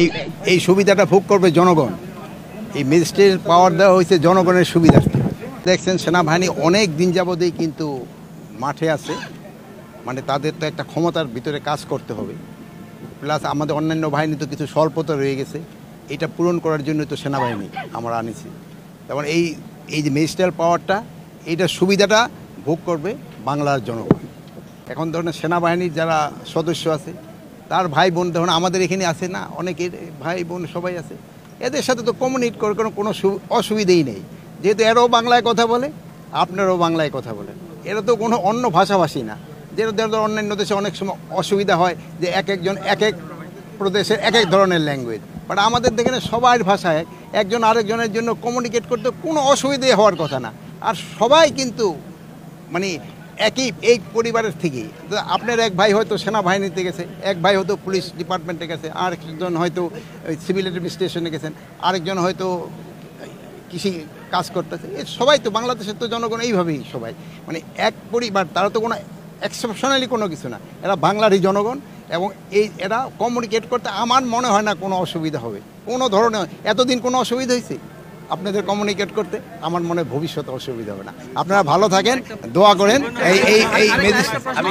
এই এই সুবিধাটা ভোগ করবে জনগণ। এই ম্যাজিস্ট্রেট পাওয়ার দেওয়া হয়েছে জনগণের সুবিধার্থে। দেখছেন সেনাবাহিনী অনেক দিন যাবতেই কিন্তু মাঠে আছে, মানে তাদের তো একটা ক্ষমতার ভিতরে কাজ করতে হবে, প্লাস আমাদের অন্যান্য বাহিনী তো কিছু স্বল্পতা রয়ে গেছে, এটা পূরণ করার জন্য তো সেনাবাহিনী আমরা আনিছি। যেমন এই এই যে ম্যাজিস্ট্রেট পাওয়ারটা, এইটার সুবিধাটা ভোগ করবে বাংলার জনগণ। এখন ধরনের সেনাবাহিনীর যারা সদস্য আছে তার ভাই বোন ধরুন আমাদের এখানে আছে না, অনেকের ভাই বোন সবাই আছে, এদের সাথে তো কমিউনিকেট করে কোনো অসুবিধেই নেই, যেহেতু এরাও বাংলায় কথা বলে, আপনারাও বাংলায় কথা বলেন, এরা তো কোনো অন্য ভাষাভাষী না। যেটা অন্যান্য দেশে অনেক সময় অসুবিধা হয় যে একজন এক এক প্রদেশের এক এক ধরনের ল্যাঙ্গুয়েজ, বাট আমাদের দেখেন সবার ভাষায় একজন আরেকজনের জন্য কমিউনিকেট করতে কোনো অসুবিধে হওয়ার কথা না। আর সবাই কিন্তু মানে এই পরিবারের থেকেই, আপনার এক ভাই হয়তো সেনাবাহিনীতে গেছে, এক ভাই হয়তো পুলিশ ডিপার্টমেন্টে গেছে, আরেকজন হয়তো সিভিল অ্যাডমিনিস্ট্রেশনে গেছেন, আরেকজন হয়তো কৃষি কাজ করতেছে। সবাই তো বাংলাদেশের তো জনগণ এইভাবেই সবাই, মানে এক পরিবার, তারা তো কোনো এক্সেপশনালি কোনো কিছু না, এরা বাংলারই জনগণ। এবং এরা কমিউনিকেট করতে আমার মনে হয় না কোনো অসুবিধা হবে, কোনো ধরনের। এতদিন কোনো অসুবিধা হয়েছে আপনাদের কমিউনিকেট করতে? আমার মনে ভবিষ্যতে অসুবিধা হবে না। আপনারা ভালো থাকেন, দোয়া করেন। এই